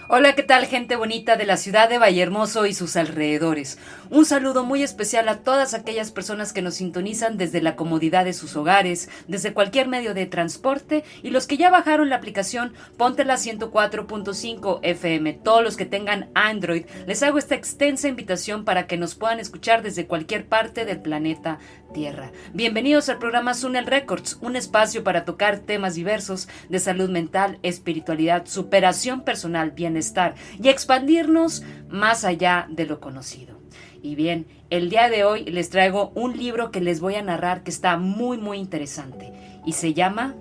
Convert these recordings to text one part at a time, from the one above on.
Hola, ¿qué tal, gente bonita de la ciudad de Vallehermoso y sus alrededores? Un saludo muy especial a todas aquellas personas que nos sintonizan desde la comodidad de sus hogares, desde cualquier medio de transporte, y los que ya bajaron la aplicación Ponte la 104.5 FM. Todos los que tengan Android, les hago esta extensa invitación para que nos puedan escuchar desde cualquier parte del planeta Tierra. Bienvenidos al programa Sunel Records, un espacio para tocar temas diversos de salud mental, espiritualidad, superación personal, bienestar y expandirnos más allá de lo conocido. Y bien, el día de hoy les traigo un libro que les voy a narrar que está muy interesante y se llama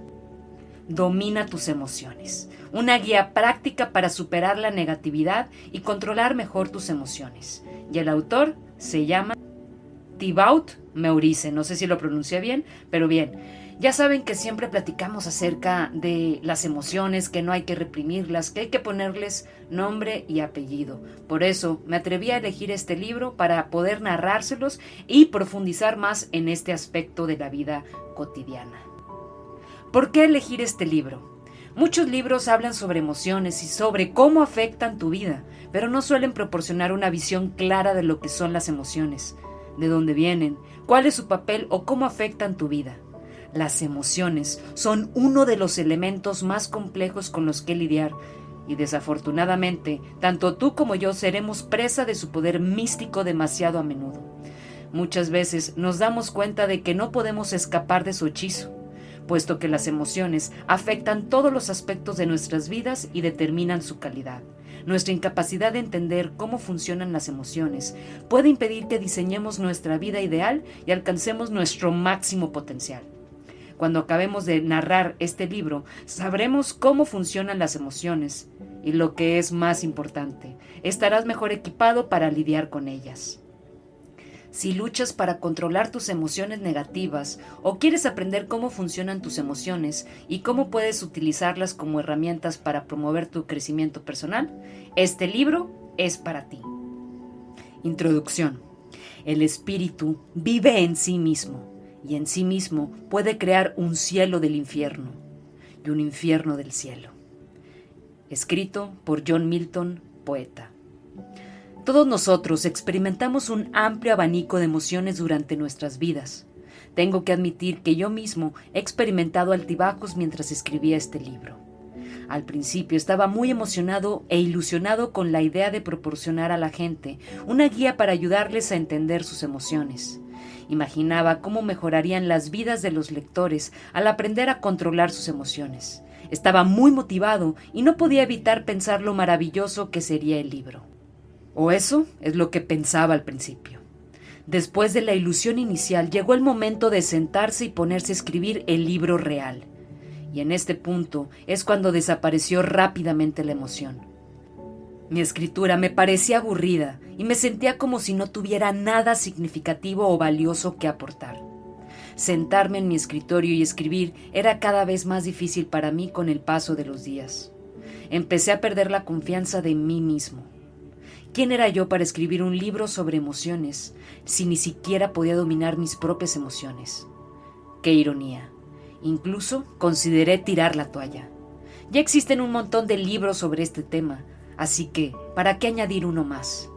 Domina tus emociones, una guía práctica para superar la negatividad y controlar mejor tus emociones. Y el autor se llama Thibaut Meurice, no sé si lo pronuncié bien, pero bien. Ya saben que siempre platicamos acerca de las emociones, que no hay que reprimirlas, que hay que ponerles nombre y apellido. Por eso me atreví a elegir este libro para poder narrárselos y profundizar más en este aspecto de la vida cotidiana. ¿Por qué elegir este libro? Muchos libros hablan sobre emociones y sobre cómo afectan tu vida, pero no suelen proporcionar una visión clara de lo que son las emociones, de dónde vienen, cuál es su papel o cómo afectan tu vida. Las emociones son uno de los elementos más complejos con los que lidiar y desafortunadamente, tanto tú como yo seremos presa de su poder místico demasiado a menudo. Muchas veces nos damos cuenta de que no podemos escapar de su hechizo, puesto que las emociones afectan todos los aspectos de nuestras vidas y determinan su calidad. Nuestra incapacidad de entender cómo funcionan las emociones puede impedir que diseñemos nuestra vida ideal y alcancemos nuestro máximo potencial. Cuando acabemos de narrar este libro, sabremos cómo funcionan las emociones y, lo que es más importante, estarás mejor equipado para lidiar con ellas. Si luchas para controlar tus emociones negativas o quieres aprender cómo funcionan tus emociones y cómo puedes utilizarlas como herramientas para promover tu crecimiento personal, este libro es para ti. Introducción. El espíritu vive en sí mismo y en sí mismo puede crear un cielo del infierno y un infierno del cielo. Escrito por John Milton, poeta. Todos nosotros experimentamos un amplio abanico de emociones durante nuestras vidas. Tengo que admitir que yo mismo he experimentado altibajos mientras escribía este libro. Al principio estaba muy emocionado e ilusionado con la idea de proporcionar a la gente una guía para ayudarles a entender sus emociones. Imaginaba cómo mejorarían las vidas de los lectores al aprender a controlar sus emociones. Estaba muy motivado y no podía evitar pensar lo maravilloso que sería el libro. O eso es lo que pensaba al principio. Después de la ilusión inicial, llegó el momento de sentarse y ponerse a escribir el libro real. Y en este punto es cuando desapareció rápidamente la emoción. Mi escritura me parecía aburrida y me sentía como si no tuviera nada significativo o valioso que aportar. Sentarme en mi escritorio y escribir era cada vez más difícil para mí con el paso de los días. Empecé a perder la confianza de mí mismo. ¿Quién era yo para escribir un libro sobre emociones si ni siquiera podía dominar mis propias emociones? ¡Qué ironía! Incluso consideré tirar la toalla. Ya existen un montón de libros sobre este tema, así que, ¿para qué añadir uno más?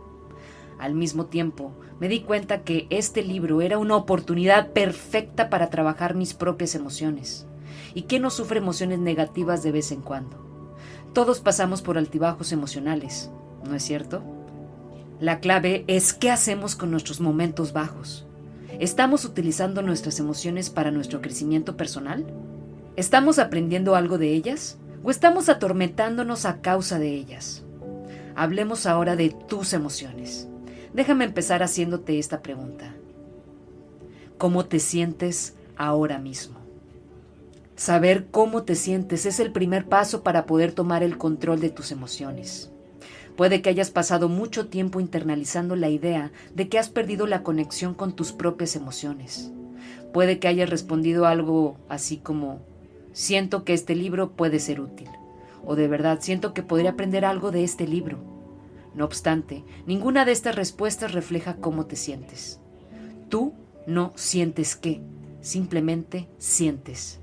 Al mismo tiempo, me di cuenta que este libro era una oportunidad perfecta para trabajar mis propias emociones. ¿Y quién no sufre emociones negativas de vez en cuando? Todos pasamos por altibajos emocionales, ¿no es cierto? La clave es qué hacemos con nuestros momentos bajos. ¿Estamos utilizando nuestras emociones para nuestro crecimiento personal? ¿Estamos aprendiendo algo de ellas? ¿O estamos atormentándonos a causa de ellas? Hablemos ahora de tus emociones. Déjame empezar haciéndote esta pregunta. ¿Cómo te sientes ahora mismo? Saber cómo te sientes es el primer paso para poder tomar el control de tus emociones. Puede que hayas pasado mucho tiempo internalizando la idea de que has perdido la conexión con tus propias emociones. Puede que hayas respondido algo así como: siento que este libro puede ser útil, o de verdad siento que podría aprender algo de este libro. No obstante, ninguna de estas respuestas refleja cómo te sientes. Tú no sientes qué, simplemente sientes.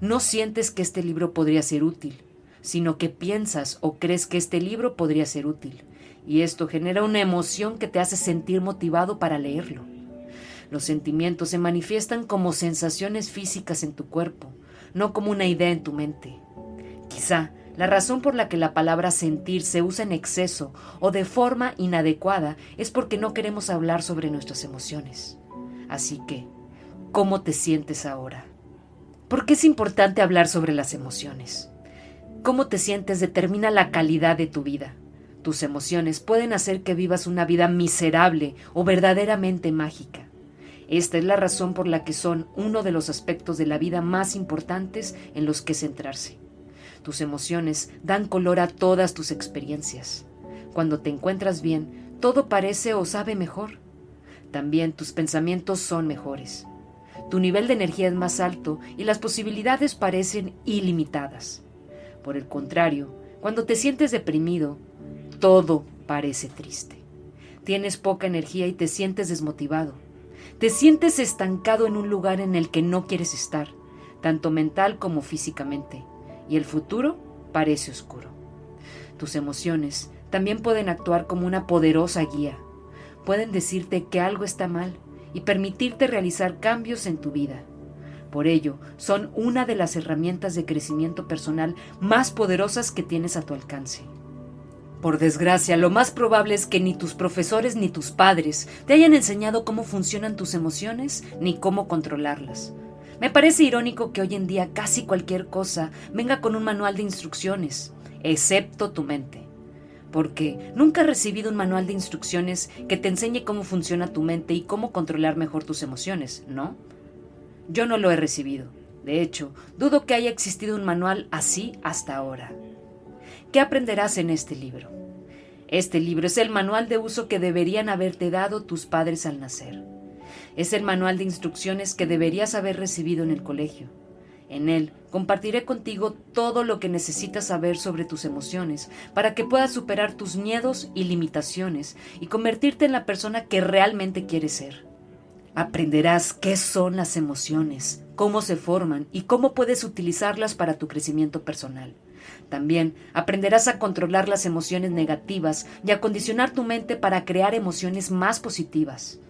No sientes que este libro podría ser útil. sino que piensas o crees que este libro podría ser útil, y esto genera una emoción que te hace sentir motivado para leerlo. Los sentimientos se manifiestan como sensaciones físicas en tu cuerpo, no como una idea en tu mente. Quizá la razón por la que la palabra sentir se usa en exceso o de forma inadecuada es porque no queremos hablar sobre nuestras emociones. Así que, ¿cómo te sientes ahora? ¿Por qué es importante hablar sobre las emociones? Cómo te sientes determina la calidad de tu vida. Tus emociones pueden hacer que vivas una vida miserable o verdaderamente mágica. Esta es la razón por la que son uno de los aspectos de la vida más importantes en los que centrarse. Tus emociones dan color a todas tus experiencias. Cuando te encuentras bien, todo parece o sabe mejor. También tus pensamientos son mejores. Tu nivel de energía es más alto y las posibilidades parecen ilimitadas. Por el contrario, cuando te sientes deprimido, todo parece triste. Tienes poca energía y te sientes desmotivado. Te sientes estancado en un lugar en el que no quieres estar, tanto mental como físicamente, y el futuro parece oscuro. Tus emociones también pueden actuar como una poderosa guía. Pueden decirte que algo está mal y permitirte realizar cambios en tu vida. Por ello, son una de las herramientas de crecimiento personal más poderosas que tienes a tu alcance. Por desgracia, lo más probable es que ni tus profesores ni tus padres te hayan enseñado cómo funcionan tus emociones ni cómo controlarlas. Me parece irónico que hoy en día casi cualquier cosa venga con un manual de instrucciones, excepto tu mente. Porque nunca has recibido un manual de instrucciones que te enseñe cómo funciona tu mente y cómo controlar mejor tus emociones, ¿no? Yo no lo he recibido. De hecho, dudo que haya existido un manual así hasta ahora. ¿Qué aprenderás en este libro? Este libro es el manual de uso que deberían haberte dado tus padres al nacer. Es el manual de instrucciones que deberías haber recibido en el colegio. En él compartiré contigo todo lo que necesitas saber sobre tus emociones para que puedas superar tus miedos y limitaciones y convertirte en la persona que realmente quieres ser. Aprenderás qué son las emociones, cómo se forman y cómo puedes utilizarlas para tu crecimiento personal. También aprenderás a controlar las emociones negativas y a condicionar tu mente para crear emociones más positivas.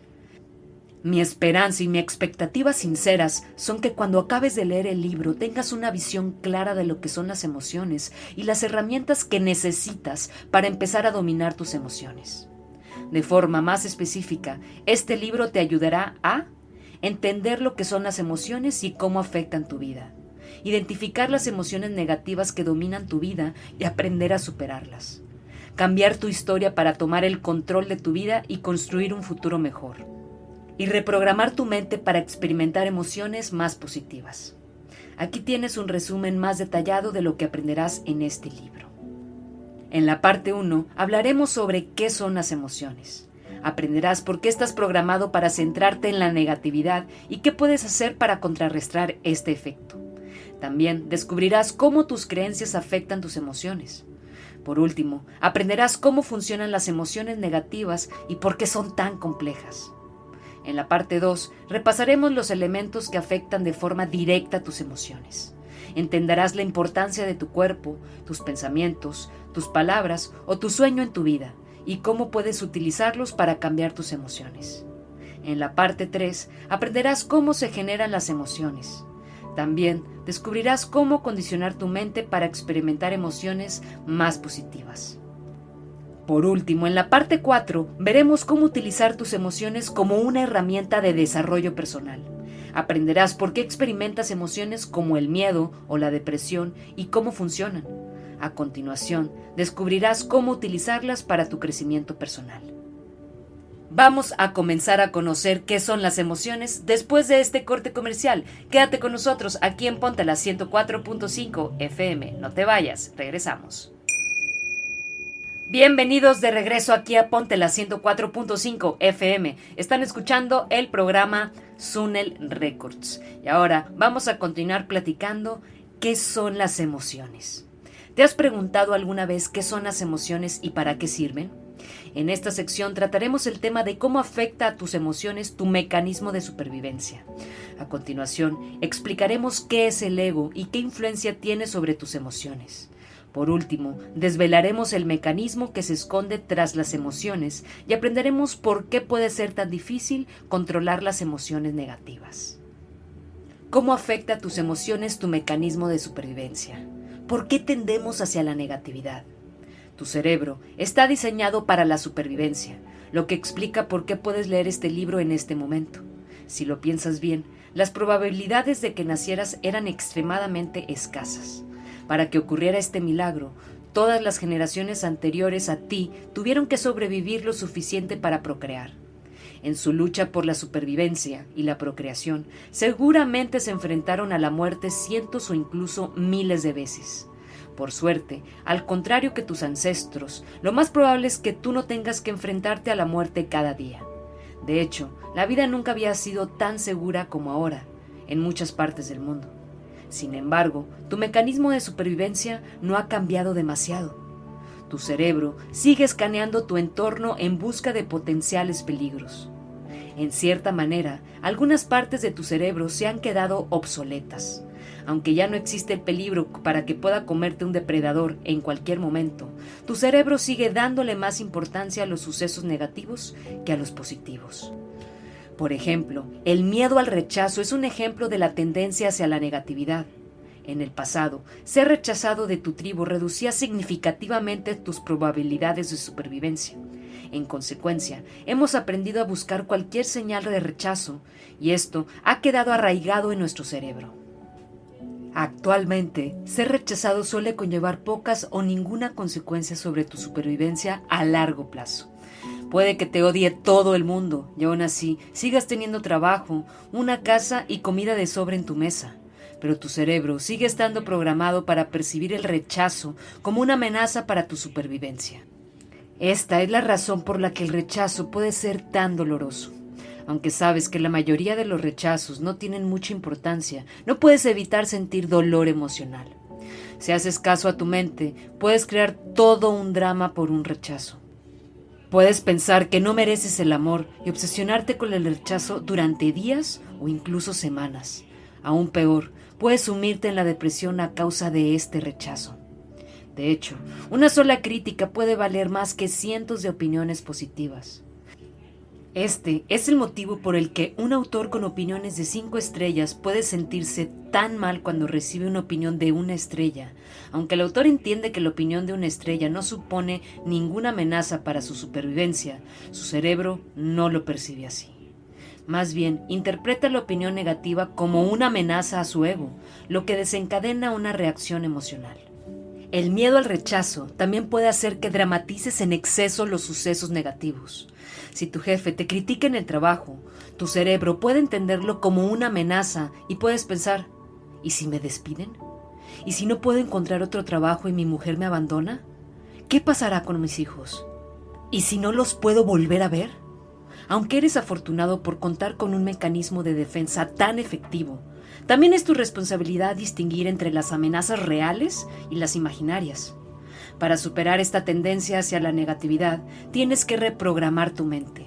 Mi esperanza y mi expectativa sinceras son que cuando acabes de leer el libro tengas una visión clara de lo que son las emociones y las herramientas que necesitas para empezar a dominar tus emociones. De forma más específica, este libro te ayudará a entender lo que son las emociones y cómo afectan tu vida, identificar las emociones negativas que dominan tu vida y aprender a superarlas, cambiar tu historia para tomar el control de tu vida y construir un futuro mejor, y reprogramar tu mente para experimentar emociones más positivas. Aquí tienes un resumen más detallado de lo que aprenderás en este libro. En la parte 1 hablaremos sobre qué son las emociones. Aprenderás por qué estás programado para centrarte en la negatividad y qué puedes hacer para contrarrestar este efecto. También descubrirás cómo tus creencias afectan tus emociones. Por último, aprenderás cómo funcionan las emociones negativas y por qué son tan complejas. En la parte 2, repasaremos los elementos que afectan de forma directa tus emociones. Entenderás la importancia de tu cuerpo, tus pensamientos, tus palabras o tu sueño en tu vida y cómo puedes utilizarlos para cambiar tus emociones. En la parte 3, aprenderás cómo se generan las emociones. También descubrirás cómo condicionar tu mente para experimentar emociones más positivas. Por último, en la parte 4, veremos cómo utilizar tus emociones como una herramienta de desarrollo personal. Aprenderás por qué experimentas emociones como el miedo o la depresión y cómo funcionan. A continuación, descubrirás cómo utilizarlas para tu crecimiento personal. Vamos a comenzar a conocer qué son las emociones después de este corte comercial. Quédate con nosotros aquí en Ponte la 104.5 FM. No te vayas, regresamos. Bienvenidos de regreso aquí a Ponte la 104.5 FM. Están escuchando el programa Sunel Records. Y ahora vamos a continuar platicando qué son las emociones. ¿Te has preguntado alguna vez qué son las emociones y para qué sirven? En esta sección trataremos el tema de cómo afecta a tus emociones tu mecanismo de supervivencia. A continuación, explicaremos qué es el ego y qué influencia tiene sobre tus emociones. Por último, desvelaremos el mecanismo que se esconde tras las emociones y aprenderemos por qué puede ser tan difícil controlar las emociones negativas. ¿Cómo afecta a tus emociones tu mecanismo de supervivencia? ¿Por qué tendemos hacia la negatividad? Tu cerebro está diseñado para la supervivencia, lo que explica por qué puedes leer este libro en este momento. Si lo piensas bien, las probabilidades de que nacieras eran extremadamente escasas. Para que ocurriera este milagro, todas las generaciones anteriores a ti tuvieron que sobrevivir lo suficiente para procrear. En su lucha por la supervivencia y la procreación, seguramente se enfrentaron a la muerte cientos o incluso miles de veces. Por suerte, al contrario que tus ancestros, lo más probable es que tú no tengas que enfrentarte a la muerte cada día. De hecho, la vida nunca había sido tan segura como ahora, en muchas partes del mundo. Sin embargo, tu mecanismo de supervivencia no ha cambiado demasiado. Tu cerebro sigue escaneando tu entorno en busca de potenciales peligros. En cierta manera, algunas partes de tu cerebro se han quedado obsoletas. Aunque ya no existe el peligro para que pueda comerte un depredador en cualquier momento, tu cerebro sigue dándole más importancia a los sucesos negativos que a los positivos. Por ejemplo, el miedo al rechazo es un ejemplo de la tendencia hacia la negatividad. En el pasado, ser rechazado de tu tribu reducía significativamente tus probabilidades de supervivencia. En consecuencia, hemos aprendido a buscar cualquier señal de rechazo, y esto ha quedado arraigado en nuestro cerebro. Actualmente, ser rechazado suele conllevar pocas o ninguna consecuencia sobre tu supervivencia a largo plazo. Puede que te odie todo el mundo y aún así sigas teniendo trabajo, una casa y comida de sobra en tu mesa. Pero tu cerebro sigue estando programado para percibir el rechazo como una amenaza para tu supervivencia. Esta es la razón por la que el rechazo puede ser tan doloroso. Aunque sabes que la mayoría de los rechazos no tienen mucha importancia, no puedes evitar sentir dolor emocional. Si haces caso a tu mente, puedes crear todo un drama por un rechazo. Puedes pensar que no mereces el amor y obsesionarte con el rechazo durante días o incluso semanas. Aún peor, puedes sumirte en la depresión a causa de este rechazo. De hecho, una sola crítica puede valer más que cientos de opiniones positivas. Este es el motivo por el que un autor con opiniones de 5 estrellas puede sentirse tan mal cuando recibe una opinión de 1 estrella. Aunque el autor entiende que la opinión de 1 estrella no supone ninguna amenaza para su supervivencia, su cerebro no lo percibe así. Más bien, interpreta la opinión negativa como una amenaza a su ego, lo que desencadena una reacción emocional. El miedo al rechazo también puede hacer que dramatices en exceso los sucesos negativos. Si tu jefe te critica en el trabajo, tu cerebro puede entenderlo como una amenaza y puedes pensar, ¿y si me despiden? ¿Y si no puedo encontrar otro trabajo y mi mujer me abandona? ¿Qué pasará con mis hijos? ¿Y si no los puedo volver a ver? Aunque eres afortunado por contar con un mecanismo de defensa tan efectivo, también es tu responsabilidad distinguir entre las amenazas reales y las imaginarias. Para superar esta tendencia hacia la negatividad, tienes que reprogramar tu mente.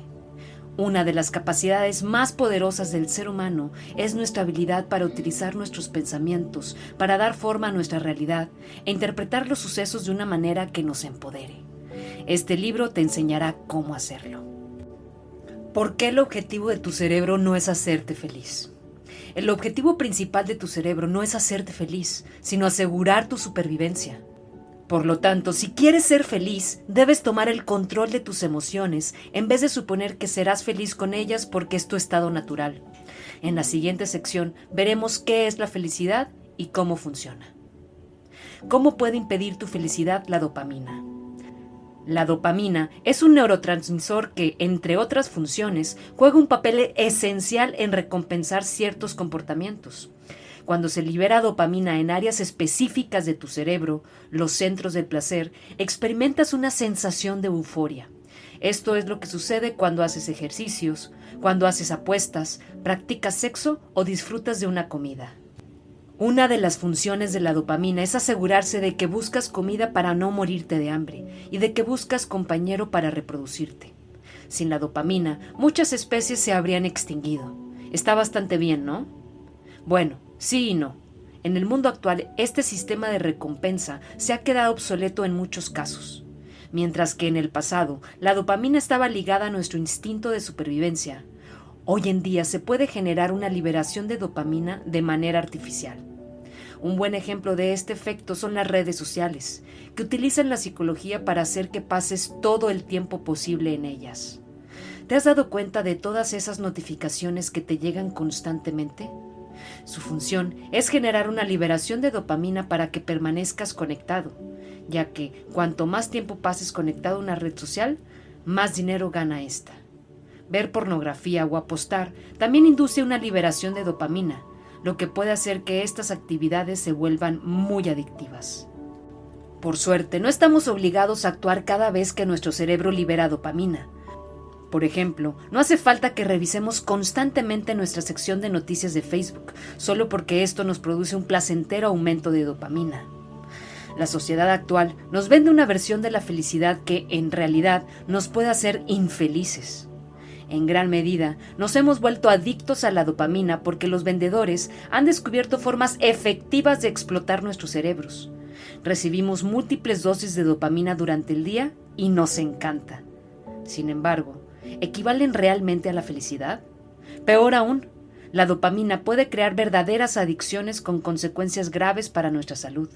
Una de las capacidades más poderosas del ser humano es nuestra habilidad para utilizar nuestros pensamientos, para dar forma a nuestra realidad e interpretar los sucesos de una manera que nos empodere. Este libro te enseñará cómo hacerlo. ¿Por qué el objetivo de tu cerebro no es hacerte feliz? El objetivo principal de tu cerebro no es hacerte feliz, sino asegurar tu supervivencia. Por lo tanto, si quieres ser feliz, debes tomar el control de tus emociones en vez de suponer que serás feliz con ellas porque es tu estado natural. En la siguiente sección veremos qué es la felicidad y cómo funciona. ¿Cómo puede impedir tu felicidad la dopamina? La dopamina es un neurotransmisor que, entre otras funciones, juega un papel esencial en recompensar ciertos comportamientos. Cuando se libera dopamina en áreas específicas de tu cerebro, los centros del placer, experimentas una sensación de euforia. Esto es lo que sucede cuando haces ejercicios, cuando haces apuestas, practicas sexo o disfrutas de una comida. Una de las funciones de la dopamina es asegurarse de que buscas comida para no morirte de hambre y de que buscas compañero para reproducirte. Sin la dopamina, muchas especies se habrían extinguido. Está bastante bien, ¿no? Bueno, sí y no. En el mundo actual, este sistema de recompensa se ha quedado obsoleto en muchos casos. Mientras que en el pasado, la dopamina estaba ligada a nuestro instinto de supervivencia, hoy en día se puede generar una liberación de dopamina de manera artificial. Un buen ejemplo de este efecto son las redes sociales, que utilizan la psicología para hacer que pases todo el tiempo posible en ellas. ¿Te has dado cuenta de todas esas notificaciones que te llegan constantemente? Su función es generar una liberación de dopamina para que permanezcas conectado, ya que cuanto más tiempo pases conectado a una red social, más dinero gana esta. Ver pornografía o apostar también induce una liberación de dopamina, lo que puede hacer que estas actividades se vuelvan muy adictivas. Por suerte, no estamos obligados a actuar cada vez que nuestro cerebro libera dopamina. Por ejemplo, no hace falta que revisemos constantemente nuestra sección de noticias de Facebook, solo porque esto nos produce un placentero aumento de dopamina. La sociedad actual nos vende una versión de la felicidad que, en realidad, nos puede hacer infelices. En gran medida, nos hemos vuelto adictos a la dopamina porque los vendedores han descubierto formas efectivas de explotar nuestros cerebros. Recibimos múltiples dosis de dopamina durante el día y nos encanta. Sin embargo, ¿equivalen realmente a la felicidad? Peor aún, la dopamina puede crear verdaderas adicciones con consecuencias graves para nuestra salud.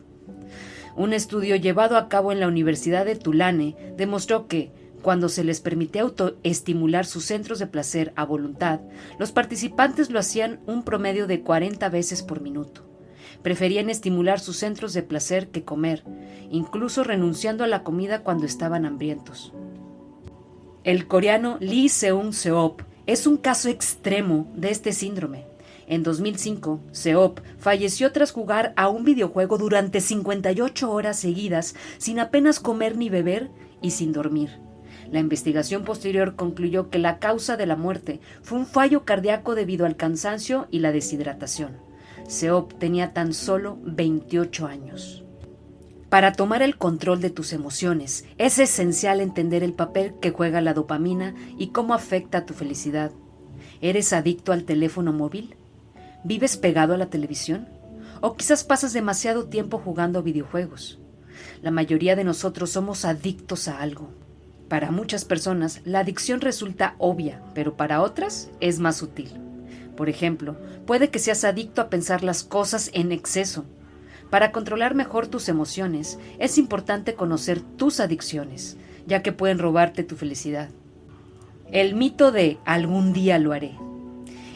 Un estudio llevado a cabo en la Universidad de Tulane demostró que, cuando se les permitía autoestimular sus centros de placer a voluntad, los participantes lo hacían un promedio de 40 veces por minuto. Preferían estimular sus centros de placer que comer, incluso renunciando a la comida cuando estaban hambrientos. El coreano Lee Seung-seop es un caso extremo de este síndrome. En 2005, Seop falleció tras jugar a un videojuego durante 58 horas seguidas, sin apenas comer ni beber y sin dormir. La investigación posterior concluyó que la causa de la muerte fue un fallo cardíaco debido al cansancio y la deshidratación. Seop tenía tan solo 28 años. Para tomar el control de tus emociones, es esencial entender el papel que juega la dopamina y cómo afecta a tu felicidad. ¿Eres adicto al teléfono móvil? ¿Vives pegado a la televisión? ¿O quizás pasas demasiado tiempo jugando videojuegos? La mayoría de nosotros somos adictos a algo. Para muchas personas, la adicción resulta obvia, pero para otras es más sutil. Por ejemplo, puede que seas adicto a pensar las cosas en exceso. Para controlar mejor tus emociones, es importante conocer tus adicciones, ya que pueden robarte tu felicidad. El mito de algún día lo haré.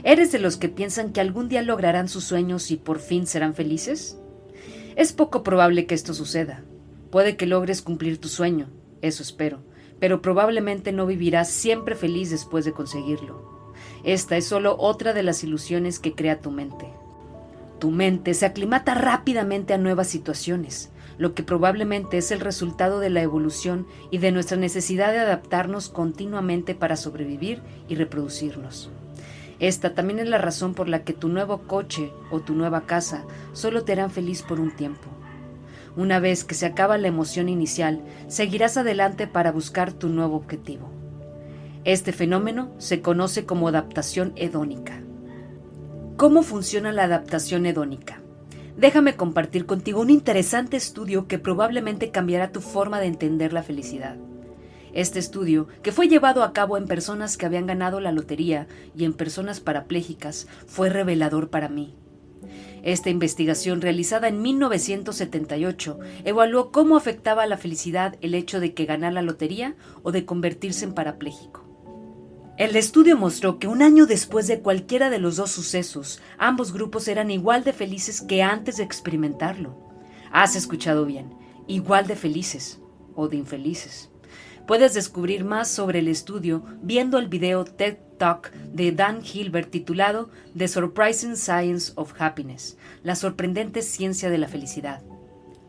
¿Eres de los que piensan que algún día lograrán sus sueños y por fin serán felices? Es poco probable que esto suceda. Puede que logres cumplir tu sueño, eso espero, pero probablemente no vivirás siempre feliz después de conseguirlo. Esta es solo otra de las ilusiones que crea tu mente. Tu mente se aclimata rápidamente a nuevas situaciones, lo que probablemente es el resultado de la evolución y de nuestra necesidad de adaptarnos continuamente para sobrevivir y reproducirnos. Esta también es la razón por la que tu nuevo coche o tu nueva casa solo te harán feliz por un tiempo. Una vez que se acaba la emoción inicial, seguirás adelante para buscar tu nuevo objetivo. Este fenómeno se conoce como adaptación hedónica. ¿Cómo funciona la adaptación hedónica? Déjame compartir contigo un interesante estudio que probablemente cambiará tu forma de entender la felicidad. Este estudio, que fue llevado a cabo en personas que habían ganado la lotería y en personas parapléjicas, fue revelador para mí. Esta investigación, realizada en 1978, evaluó cómo afectaba a la felicidad el hecho de que ganar la lotería o de convertirse en parapléjico. El estudio mostró que un año después de cualquiera de los dos sucesos, ambos grupos eran igual de felices que antes de experimentarlo. Has escuchado bien, igual de felices o de infelices. Puedes descubrir más sobre el estudio viendo el video TED Talk de Dan Gilbert titulado The Surprising Science of Happiness, la sorprendente ciencia de la felicidad.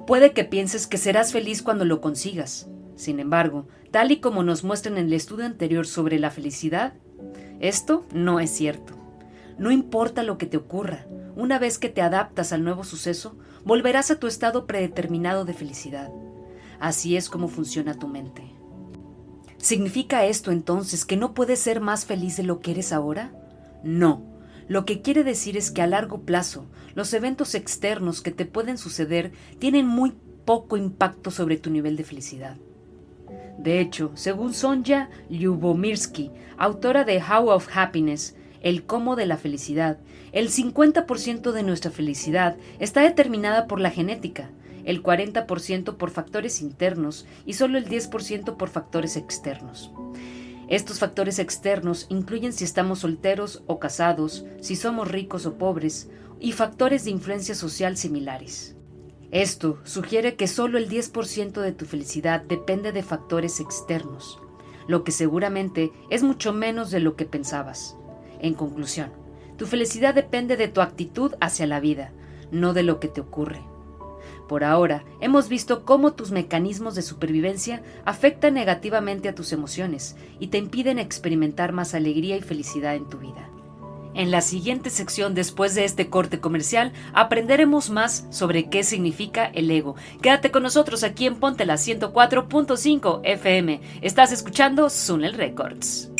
Puede que pienses que serás feliz cuando lo consigas. Sin embargo, tal y como nos muestran en el estudio anterior sobre la felicidad, esto no es cierto. No importa lo que te ocurra, una vez que te adaptas al nuevo suceso, volverás a tu estado predeterminado de felicidad. Así es como funciona tu mente. ¿Significa esto entonces que no puedes ser más feliz de lo que eres ahora? No, lo que quiere decir es que a largo plazo, los eventos externos que te pueden suceder tienen muy poco impacto sobre tu nivel de felicidad. De hecho, según Sonja Lyubomirsky, autora de How of Happiness, El cómo de la felicidad, el 50% de nuestra felicidad está determinada por la genética, el 40% por factores internos y solo el 10% por factores externos. Estos factores externos incluyen si estamos solteros o casados, si somos ricos o pobres, y factores de influencia social similares. Esto sugiere que solo el 10% de tu felicidad depende de factores externos, lo que seguramente es mucho menos de lo que pensabas. En conclusión, tu felicidad depende de tu actitud hacia la vida, no de lo que te ocurre. Por ahora, hemos visto cómo tus mecanismos de supervivencia afectan negativamente a tus emociones y te impiden experimentar más alegría y felicidad en tu vida. En la siguiente sección, después de este corte comercial, aprenderemos más sobre qué significa el ego. Quédate con nosotros aquí en Ponte la 104.5 FM. Estás escuchando Sunel Records.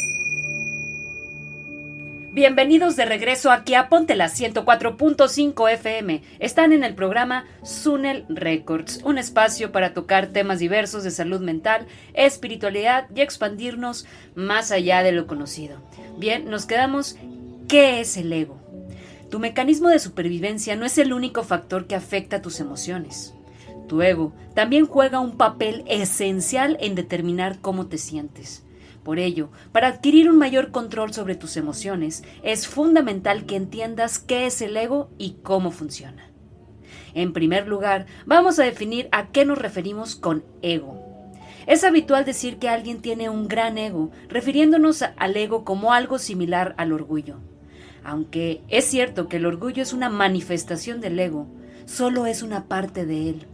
Bienvenidos de regreso aquí a Ponte la 104.5 FM. Están en el programa Sunel Records, un espacio para tocar temas diversos de salud mental, espiritualidad y expandirnos más allá de lo conocido. Bien, nos quedamos. ¿Qué es el ego? Tu mecanismo de supervivencia no es el único factor que afecta tus emociones. Tu ego también juega un papel esencial en determinar cómo te sientes. Por ello, para adquirir un mayor control sobre tus emociones, es fundamental que entiendas qué es el ego y cómo funciona. En primer lugar, vamos a definir a qué nos referimos con ego. Es habitual decir que alguien tiene un gran ego, refiriéndonos al ego como algo similar al orgullo. Aunque es cierto que el orgullo es una manifestación del ego, solo es una parte de él.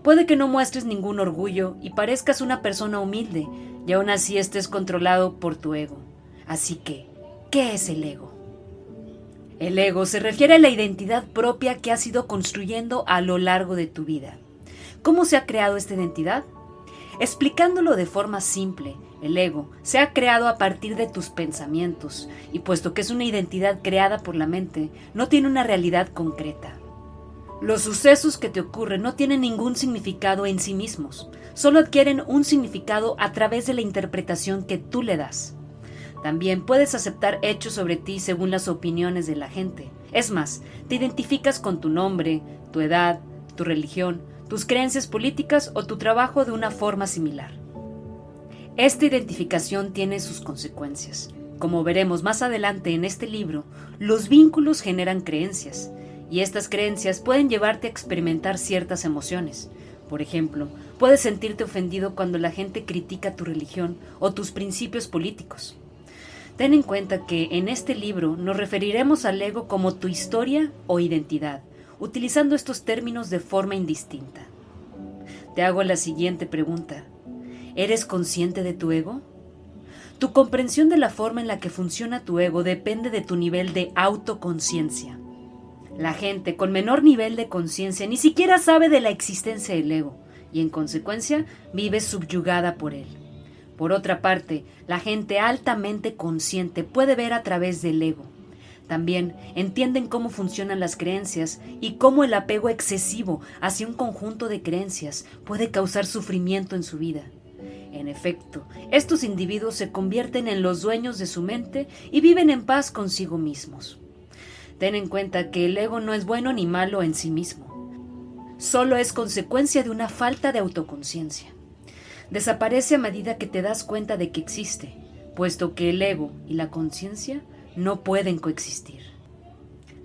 Puede que no muestres ningún orgullo y parezcas una persona humilde, y aún así estés controlado por tu ego. Así que, ¿qué es el ego? El ego se refiere a la identidad propia que has ido construyendo a lo largo de tu vida. ¿Cómo se ha creado esta identidad? Explicándolo de forma simple, el ego se ha creado a partir de tus pensamientos, y puesto que es una identidad creada por la mente, no tiene una realidad concreta. Los sucesos que te ocurren no tienen ningún significado en sí mismos, solo adquieren un significado a través de la interpretación que tú le das. También puedes aceptar hechos sobre ti según las opiniones de la gente. Es más, te identificas con tu nombre, tu edad, tu religión, tus creencias políticas o tu trabajo de una forma similar. Esta identificación tiene sus consecuencias. Como veremos más adelante en este libro, los vínculos generan creencias, y estas creencias pueden llevarte a experimentar ciertas emociones. Por ejemplo, puedes sentirte ofendido cuando la gente critica tu religión o tus principios políticos. Ten en cuenta que en este libro nos referiremos al ego como tu historia o identidad, utilizando estos términos de forma indistinta. Te hago la siguiente pregunta. ¿Eres consciente de tu ego? Tu comprensión de la forma en la que funciona tu ego depende de tu nivel de autoconciencia. La gente con menor nivel de conciencia ni siquiera sabe de la existencia del ego y en consecuencia vive subyugada por él. Por otra parte, la gente altamente consciente puede ver a través del ego. También entienden cómo funcionan las creencias y cómo el apego excesivo hacia un conjunto de creencias puede causar sufrimiento en su vida. En efecto, estos individuos se convierten en los dueños de su mente y viven en paz consigo mismos. Ten en cuenta que el ego no es bueno ni malo en sí mismo. Solo es consecuencia de una falta de autoconciencia. Desaparece a medida que te das cuenta de que existe, puesto que el ego y la conciencia no pueden coexistir.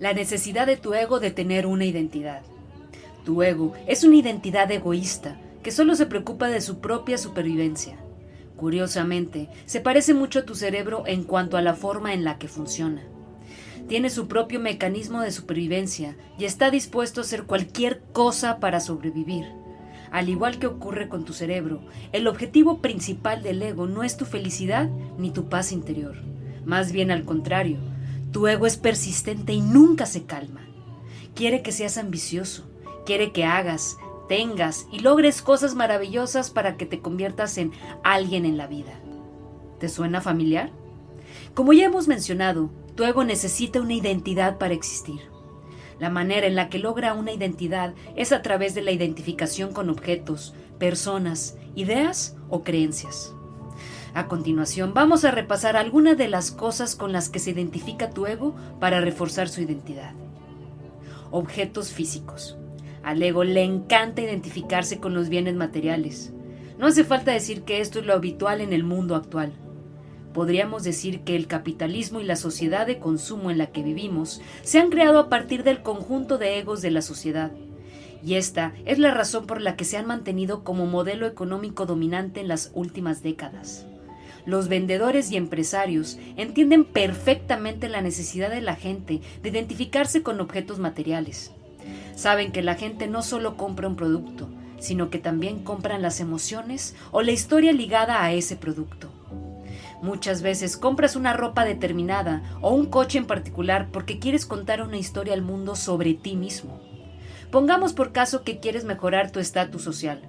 La necesidad de tu ego de tener una identidad. Tu ego es una identidad egoísta que solo se preocupa de su propia supervivencia. Curiosamente, se parece mucho a tu cerebro en cuanto a la forma en la que funciona. Tiene su propio mecanismo de supervivencia y está dispuesto a hacer cualquier cosa para sobrevivir. Al igual que ocurre con tu cerebro, el objetivo principal del ego no es tu felicidad ni tu paz interior. Más bien al contrario, tu ego es persistente y nunca se calma. Quiere que seas ambicioso, quiere que hagas, tengas y logres cosas maravillosas para que te conviertas en alguien en la vida. ¿Te suena familiar? Como ya hemos mencionado, Tu ego necesita una identidad para existir. La manera en la que logra una identidad es a través de la identificación con objetos, personas, ideas o creencias. A continuación, vamos a repasar algunas de las cosas con las que se identifica tu ego para reforzar su identidad. Objetos físicos. Al ego le encanta identificarse con los bienes materiales. No hace falta decir que esto es lo habitual en el mundo actual. Podríamos decir que el capitalismo y la sociedad de consumo en la que vivimos se han creado a partir del conjunto de egos de la sociedad. Y esta es la razón por la que se han mantenido como modelo económico dominante en las últimas décadas. Los vendedores y empresarios entienden perfectamente la necesidad de la gente de identificarse con objetos materiales. Saben que la gente no solo compra un producto, sino que también compran las emociones o la historia ligada a ese producto. Muchas veces compras una ropa determinada o un coche en particular porque quieres contar una historia al mundo sobre ti mismo. Pongamos por caso que quieres mejorar tu estatus social,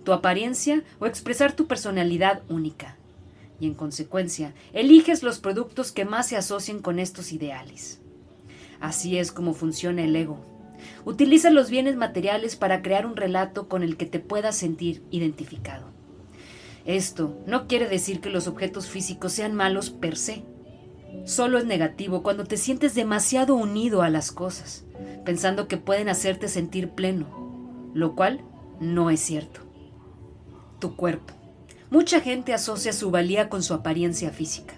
tu apariencia o expresar tu personalidad única. Y en consecuencia, eliges los productos que más se asocien con estos ideales. Así es como funciona el ego. Utiliza los bienes materiales para crear un relato con el que te puedas sentir identificado. Esto no quiere decir que los objetos físicos sean malos per se. Solo es negativo cuando te sientes demasiado unido a las cosas, pensando que pueden hacerte sentir pleno, lo cual no es cierto. Tu cuerpo. Mucha gente asocia su valía con su apariencia física.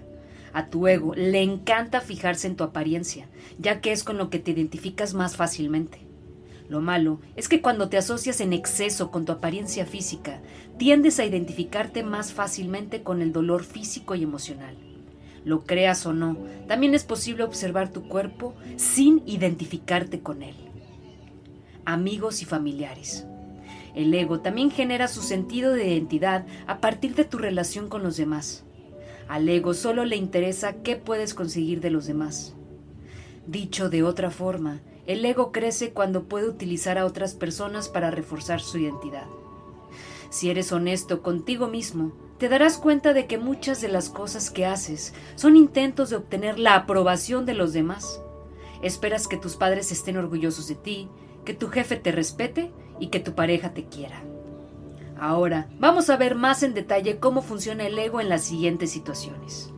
A tu ego le encanta fijarse en tu apariencia, ya que es con lo que te identificas más fácilmente. Lo malo es que cuando te asocias en exceso con tu apariencia física, tiendes a identificarte más fácilmente con el dolor físico y emocional. Lo creas o no, también es posible observar tu cuerpo sin identificarte con él. Amigos y familiares. El ego también genera su sentido de identidad a partir de tu relación con los demás. Al ego solo le interesa qué puedes conseguir de los demás. Dicho de otra forma, el ego crece cuando puede utilizar a otras personas para reforzar su identidad. Si eres honesto contigo mismo, te darás cuenta de que muchas de las cosas que haces son intentos de obtener la aprobación de los demás. Esperas que tus padres estén orgullosos de ti, que tu jefe te respete y que tu pareja te quiera. Ahora, vamos a ver más en detalle cómo funciona el ego en las siguientes situaciones.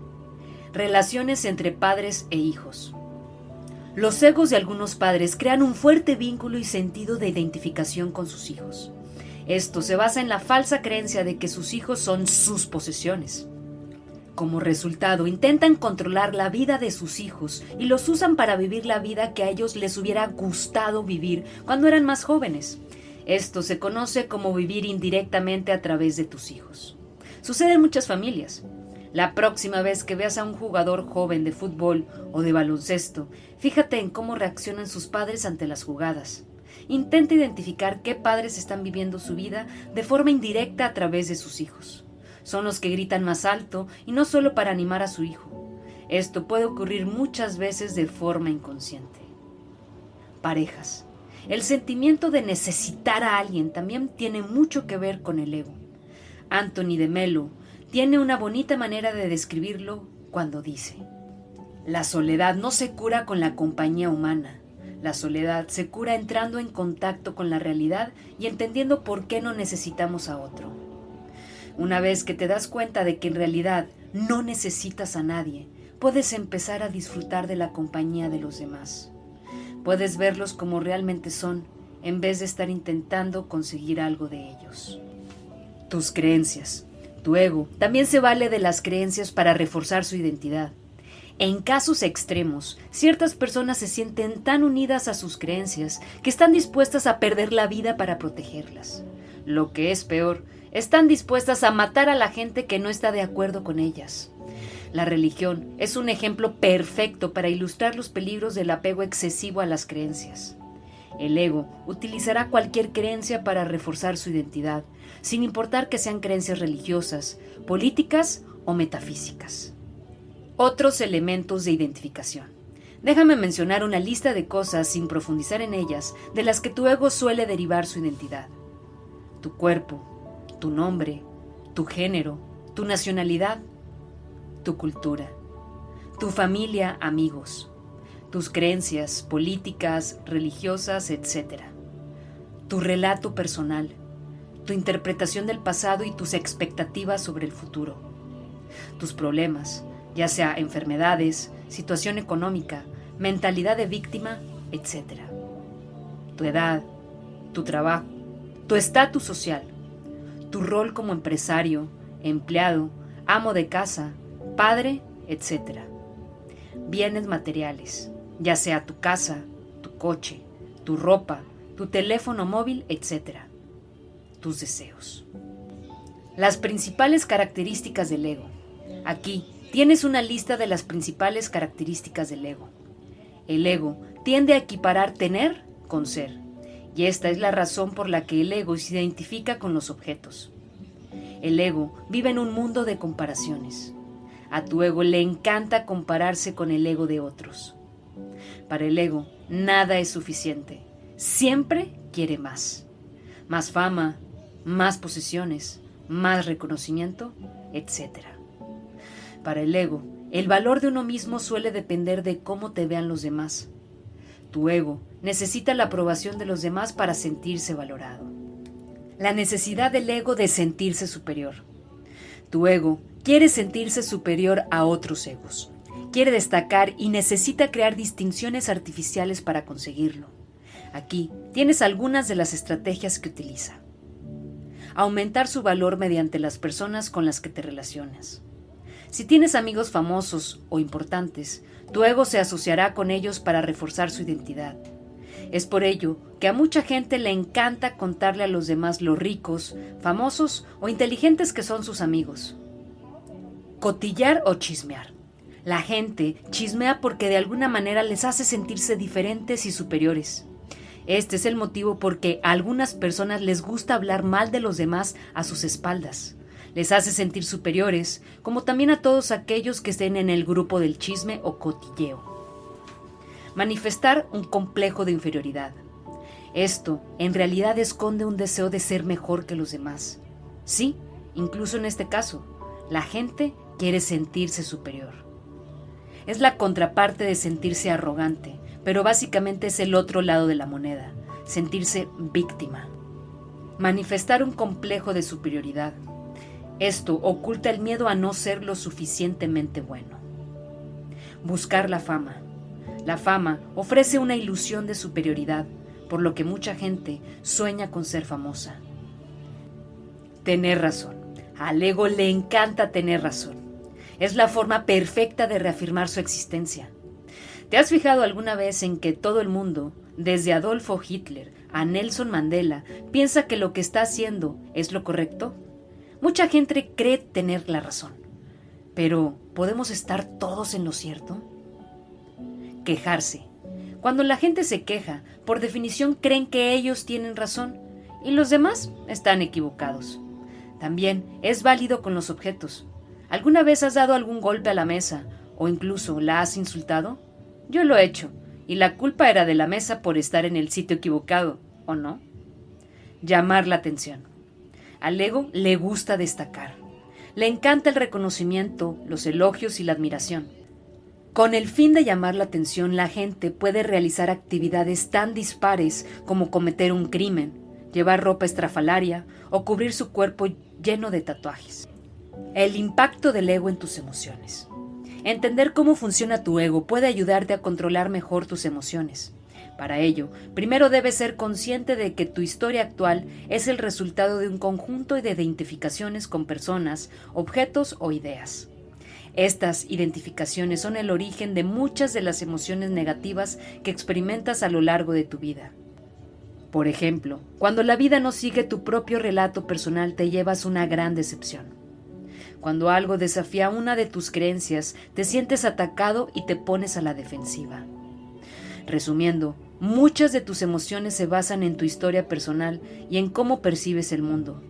Relaciones entre padres e hijos. Los egos de algunos padres crean un fuerte vínculo y sentido de identificación con sus hijos. Esto se basa en la falsa creencia de que sus hijos son sus posesiones. Como resultado, intentan controlar la vida de sus hijos y los usan para vivir la vida que a ellos les hubiera gustado vivir cuando eran más jóvenes. Esto se conoce como vivir indirectamente a través de tus hijos. Sucede en muchas familias. La próxima vez que veas a un jugador joven de fútbol o de baloncesto, fíjate en cómo reaccionan sus padres ante las jugadas. Intenta identificar qué padres están viviendo su vida de forma indirecta a través de sus hijos. Son los que gritan más alto y no solo para animar a su hijo. Esto puede ocurrir muchas veces de forma inconsciente. Parejas. El sentimiento de necesitar a alguien también tiene mucho que ver con el ego. Anthony de Mello tiene una bonita manera de describirlo cuando dice: la soledad no se cura con la compañía humana. La soledad se cura entrando en contacto con la realidad y entendiendo por qué no necesitamos a otro. Una vez que te das cuenta de que en realidad no necesitas a nadie, puedes empezar a disfrutar de la compañía de los demás. Puedes verlos como realmente son, en vez de estar intentando conseguir algo de ellos. Tus creencias. Tu ego también se vale de las creencias para reforzar su identidad. En casos extremos, ciertas personas se sienten tan unidas a sus creencias que están dispuestas a perder la vida para protegerlas. Lo que es peor, están dispuestas a matar a la gente que no está de acuerdo con ellas. La religión es un ejemplo perfecto para ilustrar los peligros del apego excesivo a las creencias. El ego utilizará cualquier creencia para reforzar su identidad, sin importar que sean creencias religiosas, políticas o metafísicas. Otros elementos de identificación. Déjame mencionar una lista de cosas, sin profundizar en ellas, de las que tu ego suele derivar su identidad. Tu cuerpo, tu nombre, tu género, tu nacionalidad, tu cultura. tu familia, amigos, tus creencias políticas, religiosas, etc. Tu relato personal, tu interpretación del pasado y tus expectativas sobre el futuro. Tus problemas, ya sea enfermedades, situación económica, mentalidad de víctima, etc. Tu edad, tu trabajo, tu estatus social, tu rol como empresario, empleado, amo de casa, padre, etc. Bienes materiales, ya sea tu casa, tu coche, tu ropa, tu teléfono móvil, etc. Tus deseos. Las principales características del ego. Aquí tienes una lista de las principales características del ego. El ego tiende a equiparar tener con ser, y esta es la razón por la que el ego se identifica con los objetos. El ego vive en un mundo de comparaciones. A tu ego le encanta compararse con el ego de otros. Para el ego, nada es suficiente. Siempre quiere más. Más fama, más posesiones, más reconocimiento, etc. Para el ego, el valor de uno mismo suele depender de cómo te vean los demás. Tu ego necesita la aprobación de los demás para sentirse valorado. La necesidad del ego de sentirse superior. Tu ego quiere sentirse superior a otros egos. Quiere destacar y necesita crear distinciones artificiales para conseguirlo. Aquí tienes algunas de las estrategias que utiliza. Aumentar su valor mediante las personas con las que te relacionas. Si tienes amigos famosos o importantes, tu ego se asociará con ellos para reforzar su identidad. Es por ello que a mucha gente le encanta contarle a los demás lo ricos, famosos o inteligentes que son sus amigos. Cotillar o chismear. La gente chismea porque de alguna manera les hace sentirse diferentes y superiores. Este es el motivo por que a algunas personas les gusta hablar mal de los demás a sus espaldas. Les hace sentir superiores, como también a todos aquellos que estén en el grupo del chisme o cotilleo. Manifestar un complejo de inferioridad. Esto, en realidad, esconde un deseo de ser mejor que los demás. Sí, incluso en este caso, la gente quiere sentirse superior. Es la contraparte de sentirse arrogante, pero básicamente es el otro lado de la moneda, sentirse víctima. Manifestar un complejo de superioridad. Esto oculta el miedo a no ser lo suficientemente bueno. Buscar la fama. La fama ofrece una ilusión de superioridad, por lo que mucha gente sueña con ser famosa. Tener razón. Al ego le encanta tener razón. Es la forma perfecta de reafirmar su existencia. ¿Te has fijado alguna vez en que todo el mundo, desde Adolfo Hitler a Nelson Mandela, piensa que lo que está haciendo es lo correcto? Mucha gente cree tener la razón. Pero, ¿podemos estar todos en lo cierto? Quejarse. Cuando la gente se queja, por definición creen que ellos tienen razón y los demás están equivocados. También es válido con los objetos. ¿Alguna vez has dado algún golpe a la mesa o incluso la has insultado? Yo lo he hecho y la culpa era de la mesa por estar en el sitio equivocado, ¿o no? Llamar la atención. Al ego le gusta destacar. Le encanta el reconocimiento, los elogios y la admiración. Con el fin de llamar la atención, la gente puede realizar actividades tan dispares como cometer un crimen, llevar ropa estrafalaria o cubrir su cuerpo lleno de tatuajes. El impacto del ego en tus emociones. Entender cómo funciona tu ego puede ayudarte a controlar mejor tus emociones. Para ello, primero debes ser consciente de que tu historia actual es el resultado de un conjunto de identificaciones con personas, objetos o ideas. Estas identificaciones son el origen de muchas de las emociones negativas que experimentas a lo largo de tu vida. Por ejemplo, cuando la vida no sigue tu propio relato personal, te llevas una gran decepción. Cuando algo desafía una de tus creencias, te sientes atacado y te pones a la defensiva. Resumiendo, muchas de tus emociones se basan en tu historia personal y en cómo percibes el mundo.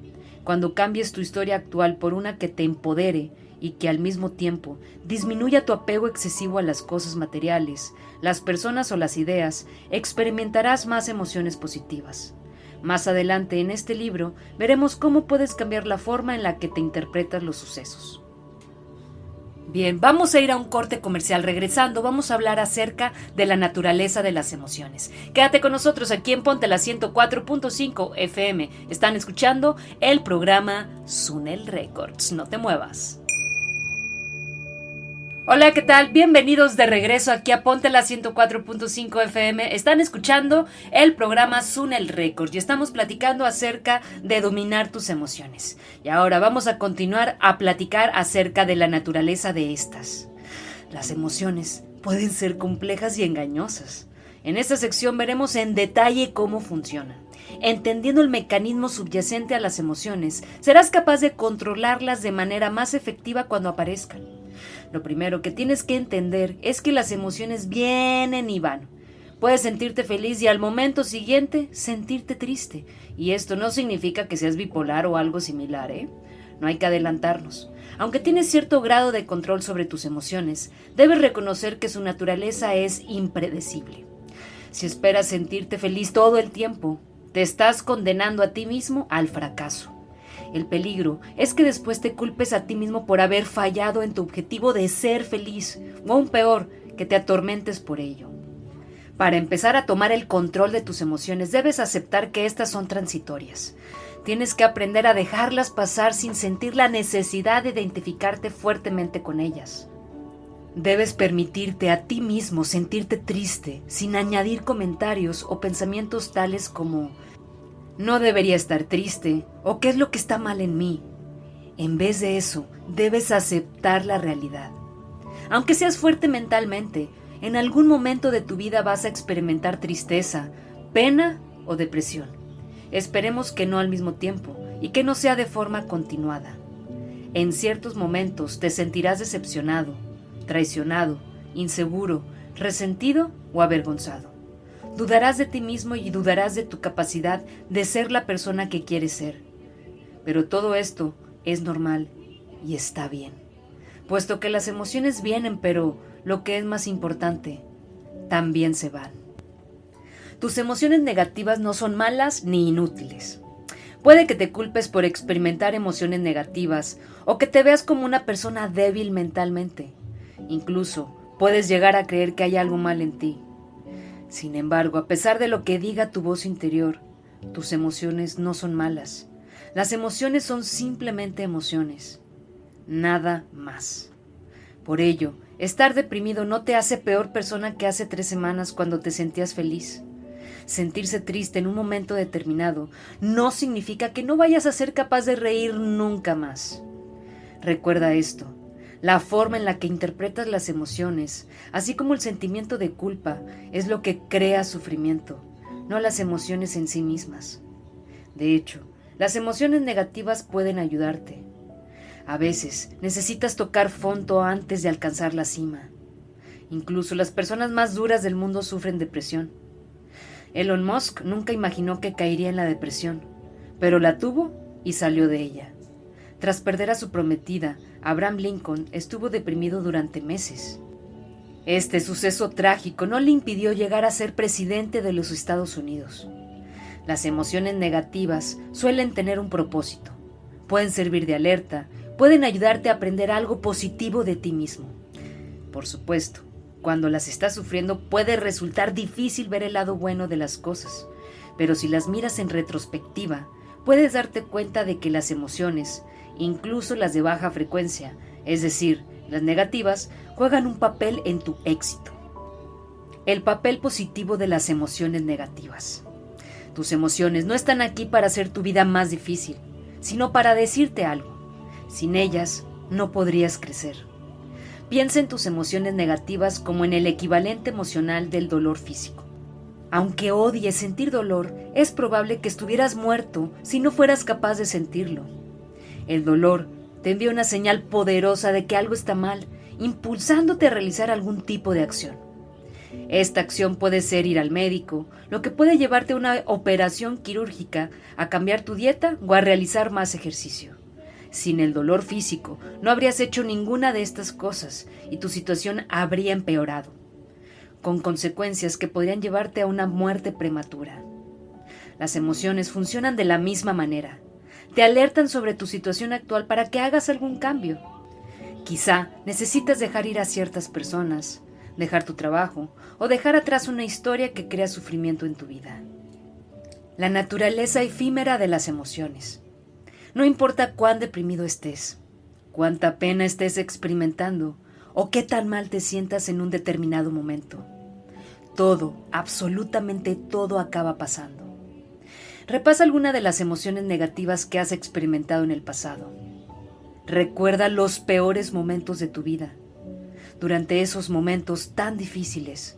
Cuando cambies tu historia actual por una que te empodere y que al mismo tiempo disminuya tu apego excesivo a las cosas materiales, las personas o las ideas, experimentarás más emociones positivas. Más adelante en este libro veremos cómo puedes cambiar la forma en la que te interpretas los sucesos. Bien, vamos a ir a un corte comercial. Regresando, vamos a hablar acerca de la naturaleza de las emociones. Quédate con nosotros aquí en Ponte la 104.5 FM. Están escuchando el programa Sunel Records. No te muevas. Hola, ¿qué tal? Bienvenidos de regreso aquí a Ponte la 104.5 FM. Están escuchando el programa Sunel Records y estamos platicando acerca de dominar tus emociones. Y ahora vamos a continuar a platicar acerca de la naturaleza de estas. Las emociones pueden ser complejas y engañosas. En esta sección veremos en detalle cómo funcionan. Entendiendo el mecanismo subyacente a las emociones, serás capaz de controlarlas de manera más efectiva cuando aparezcan. Lo primero que tienes que entender es que las emociones vienen y van. Puedes sentirte feliz y al momento siguiente sentirte triste. Y esto no significa que seas bipolar o algo similar, ¿eh? No hay que adelantarnos. Aunque tienes cierto grado de control sobre tus emociones, debes reconocer que su naturaleza es impredecible. Si esperas sentirte feliz todo el tiempo, te estás condenando a ti mismo al fracaso. El peligro es que después te culpes a ti mismo por haber fallado en tu objetivo de ser feliz, o aún peor, que te atormentes por ello. Para empezar a tomar el control de tus emociones, debes aceptar que estas son transitorias. Tienes que aprender a dejarlas pasar sin sentir la necesidad de identificarte fuertemente con ellas. Debes permitirte a ti mismo sentirte triste, sin añadir comentarios o pensamientos tales como «no debería estar triste» o «¿qué es lo que está mal en mí?». En vez de eso, debes aceptar la realidad. Aunque seas fuerte mentalmente, en algún momento de tu vida vas a experimentar tristeza, pena o depresión. Esperemos que no al mismo tiempo y que no sea de forma continuada. En ciertos momentos te sentirás decepcionado, traicionado, inseguro, resentido o avergonzado. Dudarás de ti mismo y dudarás de tu capacidad de ser la persona que quieres ser. Pero todo esto es normal y está bien, puesto que las emociones vienen, pero lo que es más importante, también se van. Tus emociones negativas no son malas ni inútiles. Puede que te culpes por experimentar emociones negativas o que te veas como una persona débil mentalmente. Incluso puedes llegar a creer que hay algo mal en ti. Sin embargo, a pesar de lo que diga tu voz interior, tus emociones no son malas. Las emociones son simplemente emociones, nada más. Por ello, estar deprimido no te hace peor persona que hace 3 semanas cuando te sentías feliz. Sentirse triste en un momento determinado no significa que no vayas a ser capaz de reír nunca más. Recuerda esto. La forma en la que interpretas las emociones, así como el sentimiento de culpa, es lo que crea sufrimiento, no las emociones en sí mismas. De hecho, las emociones negativas pueden ayudarte. A veces necesitas tocar fondo antes de alcanzar la cima. Incluso las personas más duras del mundo sufren depresión. Elon Musk nunca imaginó que caería en la depresión, pero la tuvo y salió de ella. Tras perder a su prometida, Abraham Lincoln estuvo deprimido durante meses. Este suceso trágico no le impidió llegar a ser presidente de los Estados Unidos. Las emociones negativas suelen tener un propósito. Pueden servir de alerta, pueden ayudarte a aprender algo positivo de ti mismo. Por supuesto, cuando las estás sufriendo puede resultar difícil ver el lado bueno de las cosas, pero si las miras en retrospectiva, puedes darte cuenta de que las emociones, incluso las de baja frecuencia, es decir, las negativas, juegan un papel en tu éxito. El papel positivo de las emociones negativas. Tus emociones no están aquí para hacer tu vida más difícil, sino para decirte algo. Sin ellas, no podrías crecer. Piensa en tus emociones negativas como en el equivalente emocional del dolor físico. Aunque odies sentir dolor, es probable que estuvieras muerto si no fueras capaz de sentirlo. El dolor te envía una señal poderosa de que algo está mal, impulsándote a realizar algún tipo de acción. Esta acción puede ser ir al médico, lo que puede llevarte a una operación quirúrgica, a cambiar tu dieta o a realizar más ejercicio. Sin el dolor físico, no habrías hecho ninguna de estas cosas y tu situación habría empeorado, con consecuencias que podrían llevarte a una muerte prematura. Las emociones funcionan de la misma manera. Te alertan sobre tu situación actual para que hagas algún cambio. Quizá necesitas dejar ir a ciertas personas, dejar tu trabajo o dejar atrás una historia que crea sufrimiento en tu vida. La naturaleza efímera de las emociones. No importa cuán deprimido estés, cuánta pena estés experimentando o qué tan mal te sientas en un determinado momento. Todo, absolutamente todo acaba pasando. Repasa alguna de las emociones negativas que has experimentado en el pasado. Recuerda los peores momentos de tu vida. Durante esos momentos tan difíciles,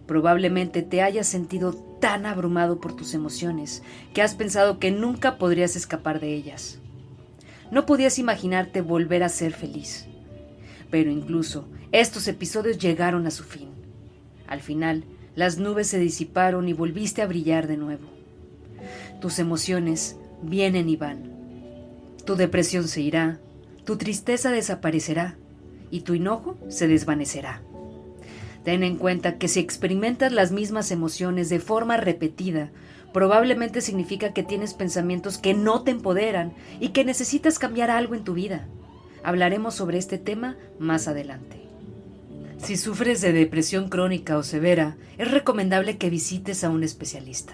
probablemente te hayas sentido tan abrumado por tus emociones que has pensado que nunca podrías escapar de ellas. No podías imaginarte volver a ser feliz. Pero incluso estos episodios llegaron a su fin. Al final, las nubes se disiparon y volviste a brillar de nuevo. Tus emociones vienen y van. Tu depresión se irá, tu tristeza desaparecerá y tu enojo se desvanecerá. Ten en cuenta que si experimentas las mismas emociones de forma repetida, probablemente significa que tienes pensamientos que no te empoderan y que necesitas cambiar algo en tu vida. Hablaremos sobre este tema más adelante. Si sufres de depresión crónica o severa, es recomendable que visites a un especialista.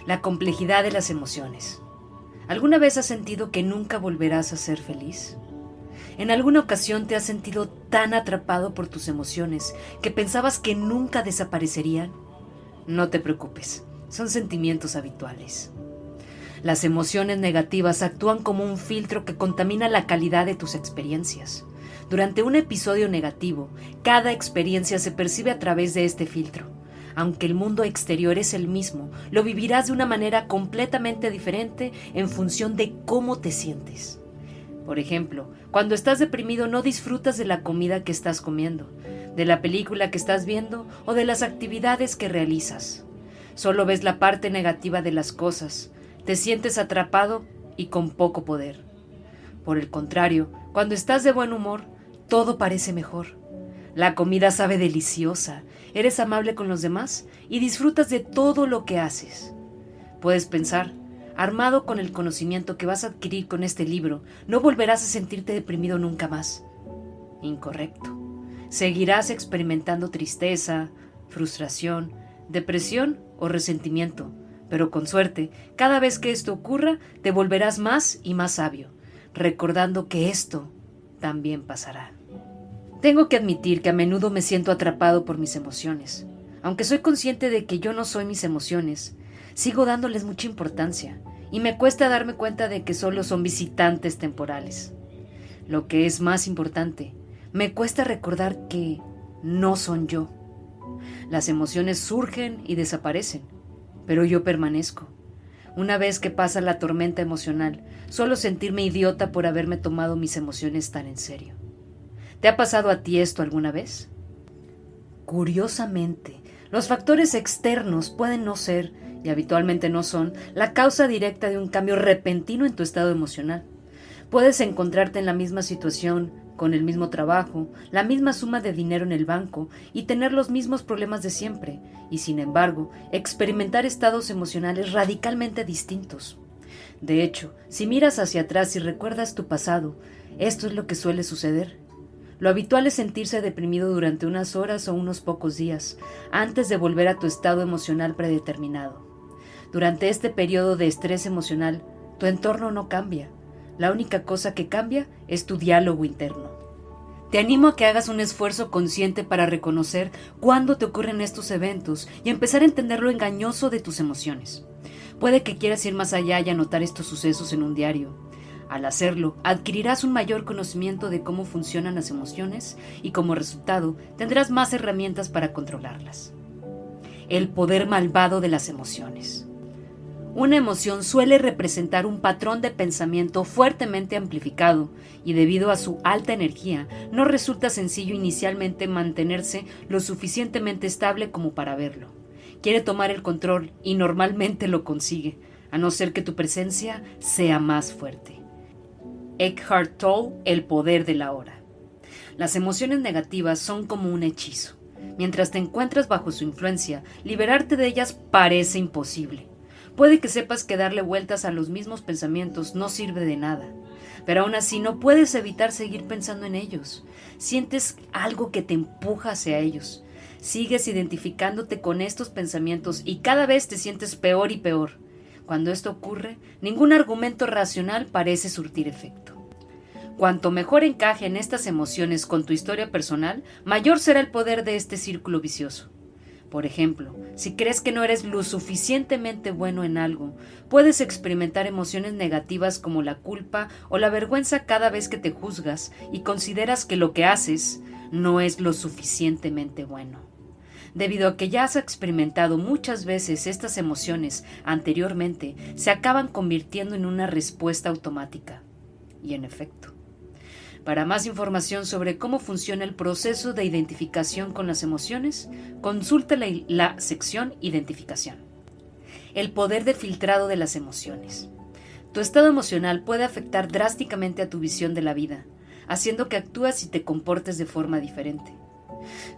La complejidad de las emociones. ¿Alguna vez has sentido que nunca volverás a ser feliz? ¿En alguna ocasión te has sentido tan atrapado por tus emociones que pensabas que nunca desaparecerían? No te preocupes, son sentimientos habituales. Las emociones negativas actúan como un filtro que contamina la calidad de tus experiencias. Durante un episodio negativo, cada experiencia se percibe a través de este filtro. Aunque el mundo exterior es el mismo, lo vivirás de una manera completamente diferente en función de cómo te sientes. Por ejemplo, cuando estás deprimido no disfrutas de la comida que estás comiendo, de la película que estás viendo o de las actividades que realizas. Solo ves la parte negativa de las cosas, te sientes atrapado y con poco poder. Por el contrario, cuando estás de buen humor, todo parece mejor. La comida sabe deliciosa, eres amable con los demás y disfrutas de todo lo que haces. Puedes pensar, armado con el conocimiento que vas a adquirir con este libro, no volverás a sentirte deprimido nunca más. Incorrecto. Seguirás experimentando tristeza, frustración, depresión o resentimiento, pero con suerte, cada vez que esto ocurra, te volverás más y más sabio, recordando que esto también pasará. Tengo que admitir que a menudo me siento atrapado por mis emociones. Aunque soy consciente de que yo no soy mis emociones, sigo dándoles mucha importancia y me cuesta darme cuenta de que solo son visitantes temporales. Lo que es más importante, me cuesta recordar que no son yo. Las emociones surgen y desaparecen, pero yo permanezco. Una vez que pasa la tormenta emocional, suelo sentirme idiota por haberme tomado mis emociones tan en serio. ¿Te ha pasado a ti esto alguna vez? Curiosamente, los factores externos pueden no ser, y habitualmente no son, la causa directa de un cambio repentino en tu estado emocional. Puedes encontrarte en la misma situación, con el mismo trabajo, la misma suma de dinero en el banco y tener los mismos problemas de siempre, y sin embargo, experimentar estados emocionales radicalmente distintos. De hecho, si miras hacia atrás y recuerdas tu pasado, esto es lo que suele suceder. Lo habitual es sentirse deprimido durante unas horas o unos pocos días, antes de volver a tu estado emocional predeterminado. Durante este periodo de estrés emocional, tu entorno no cambia. La única cosa que cambia es tu diálogo interno. Te animo a que hagas un esfuerzo consciente para reconocer cuándo te ocurren estos eventos y empezar a entender lo engañoso de tus emociones. Puede que quieras ir más allá y anotar estos sucesos en un diario. Al hacerlo, adquirirás un mayor conocimiento de cómo funcionan las emociones y como resultado tendrás más herramientas para controlarlas. El poder malvado de las emociones. Una emoción suele representar un patrón de pensamiento fuertemente amplificado y debido a su alta energía no resulta sencillo inicialmente mantenerse lo suficientemente estable como para verlo. Quiere tomar el control y normalmente lo consigue, a no ser que tu presencia sea más fuerte. Eckhart Tolle, El poder de la hora. Las emociones negativas son como un hechizo. Mientras te encuentras bajo su influencia, liberarte de ellas parece imposible. Puede que sepas que darle vueltas a los mismos pensamientos no sirve de nada. pero aún así no puedes evitar seguir pensando en ellos. Sientes algo que te empuja hacia ellos. Sigues identificándote con estos pensamientos y cada vez te sientes peor y peor. Cuando esto ocurre, ningún argumento racional parece surtir efecto. Cuanto mejor encajen estas emociones con tu historia personal, mayor será el poder de este círculo vicioso. Por ejemplo, si crees que no eres lo suficientemente bueno en algo, puedes experimentar emociones negativas como la culpa o la vergüenza cada vez que te juzgas y consideras que lo que haces no es lo suficientemente bueno. Debido a que ya has experimentado muchas veces estas emociones anteriormente, se acaban convirtiendo en una respuesta automática. Y en efecto, para más información sobre cómo funciona el proceso de identificación con las emociones, consulta la sección Identificación. El poder de filtrado de las emociones. Tu estado emocional puede afectar drásticamente a tu visión de la vida, haciendo que actúes y te comportes de forma diferente.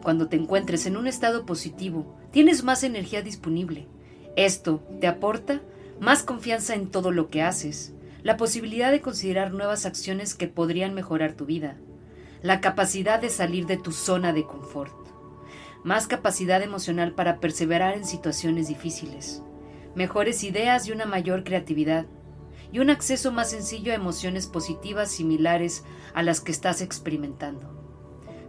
Cuando te encuentres en un estado positivo, tienes más energía disponible. Esto te aporta más confianza en todo lo que haces, la posibilidad de considerar nuevas acciones que podrían mejorar tu vida, la capacidad de salir de tu zona de confort, más capacidad emocional para perseverar en situaciones difíciles, mejores ideas y una mayor creatividad, y un acceso más sencillo a emociones positivas similares a las que estás experimentando.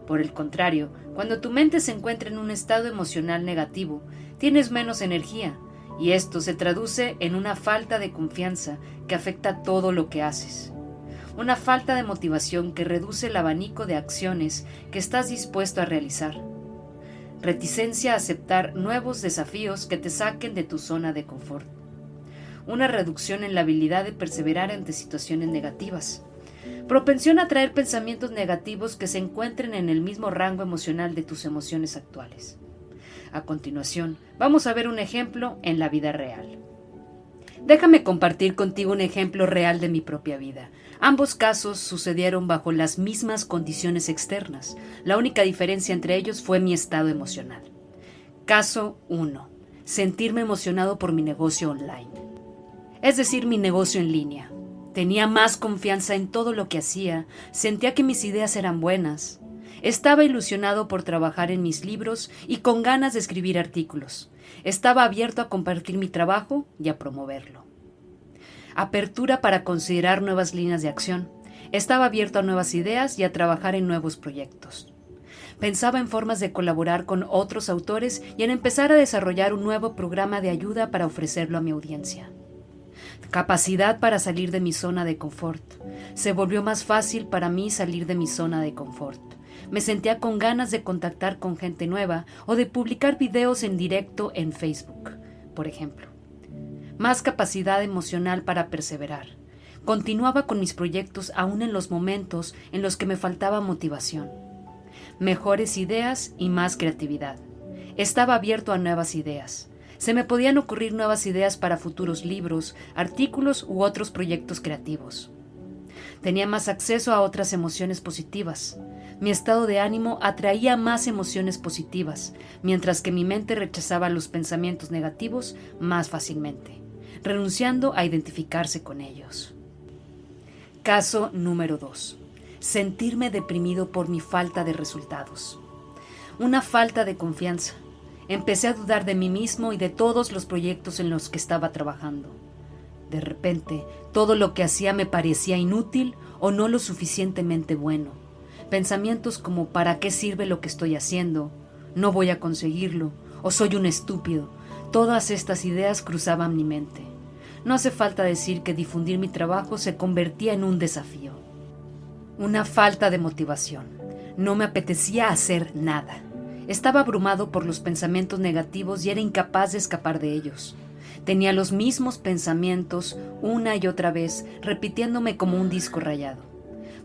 Por el contrario, cuando tu mente se encuentra en un estado emocional negativo, tienes menos energía, y esto se traduce en una falta de confianza que afecta todo lo que haces. Una falta de motivación que reduce el abanico de acciones que estás dispuesto a realizar. Reticencia a aceptar nuevos desafíos que te saquen de tu zona de confort. Una reducción en la habilidad de perseverar ante situaciones negativas. Propensión a traer pensamientos negativos que se encuentren en el mismo rango emocional de tus emociones actuales. A continuación, vamos a ver un ejemplo en la vida real. Déjame compartir contigo un ejemplo real de mi propia vida. Ambos casos sucedieron bajo las mismas condiciones externas. La única diferencia entre ellos fue mi estado emocional. Caso 1. Sentirme emocionado por mi negocio online. Es decir, mi negocio en línea. Tenía más confianza en todo lo que hacía, sentía que mis ideas eran buenas. Estaba ilusionado por trabajar en mis libros y con ganas de escribir artículos. Estaba abierto a compartir mi trabajo y a promoverlo. Apertura para considerar nuevas líneas de acción. Estaba abierto a nuevas ideas y a trabajar en nuevos proyectos. Pensaba en formas de colaborar con otros autores y en empezar a desarrollar un nuevo programa de ayuda para ofrecerlo a mi audiencia. Capacidad para salir de mi zona de confort. Se volvió más fácil para mí salir de mi zona de confort. Me sentía con ganas de contactar con gente nueva o de publicar videos en directo en Facebook, por ejemplo. Más capacidad emocional para perseverar. Continuaba con mis proyectos aún en los momentos en los que me faltaba motivación. Mejores ideas y más creatividad. Estaba abierto a nuevas ideas. Se me podían ocurrir nuevas ideas para futuros libros, artículos u otros proyectos creativos. Tenía más acceso a otras emociones positivas. Mi estado de ánimo atraía más emociones positivas, mientras que mi mente rechazaba los pensamientos negativos más fácilmente, renunciando a identificarse con ellos. Caso número 2. Sentirme deprimido por mi falta de resultados. Una falta de confianza. Empecé a dudar de mí mismo y de todos los proyectos en los que estaba trabajando. De repente, todo lo que hacía me parecía inútil o no lo suficientemente bueno. Pensamientos como ¿para qué sirve lo que estoy haciendo? ¿No voy a conseguirlo? ¿O soy un estúpido? Todas estas ideas cruzaban mi mente. No hace falta decir que difundir mi trabajo se convertía en un desafío. Una falta de motivación. No me apetecía hacer nada. Estaba abrumado por los pensamientos negativos y era incapaz de escapar de ellos. Tenía los mismos pensamientos una y otra vez, repitiéndome como un disco rayado.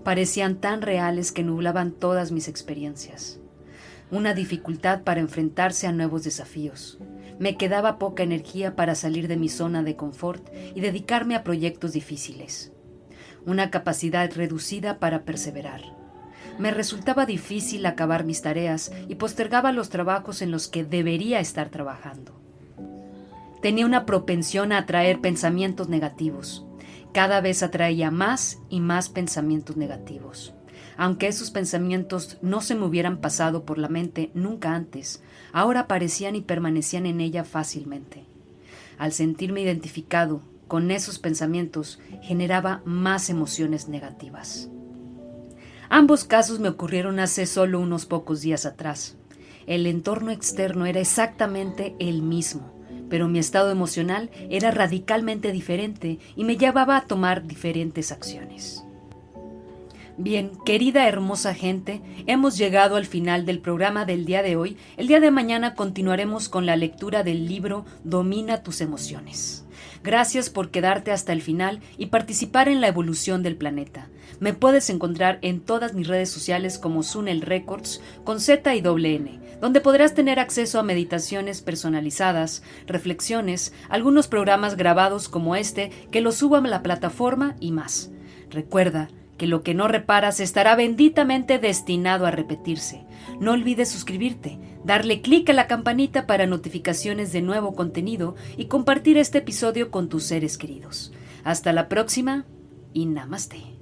Parecían tan reales que nublaban todas mis experiencias. Una dificultad para enfrentarse a nuevos desafíos. Me quedaba poca energía para salir de mi zona de confort y dedicarme a proyectos difíciles. Una capacidad reducida para perseverar. Me resultaba difícil acabar mis tareas y postergaba los trabajos en los que debería estar trabajando. Tenía una propensión a atraer pensamientos negativos. Cada vez atraía más y más pensamientos negativos. Aunque esos pensamientos no se me hubieran pasado por la mente nunca antes, ahora aparecían y permanecían en ella fácilmente. Al sentirme identificado con esos pensamientos, generaba más emociones negativas. Ambos casos me ocurrieron hace solo unos pocos días atrás. El entorno externo era exactamente el mismo, pero mi estado emocional era radicalmente diferente y me llevaba a tomar diferentes acciones. Bien, querida hermosa gente, hemos llegado al final del programa del día de hoy. El día de mañana continuaremos con la lectura del libro Domina tus emociones. Gracias por quedarte hasta el final y participar en la evolución del planeta. Me puedes encontrar en todas mis redes sociales como Sunel Records con Z y doble N, donde podrás tener acceso a meditaciones personalizadas, reflexiones, algunos programas grabados como este que los subo a la plataforma y más. Recuerda que lo que no reparas estará benditamente destinado a repetirse. No olvides suscribirte, darle clic a la campanita para notificaciones de nuevo contenido y compartir este episodio con tus seres queridos. Hasta la próxima y Namaste.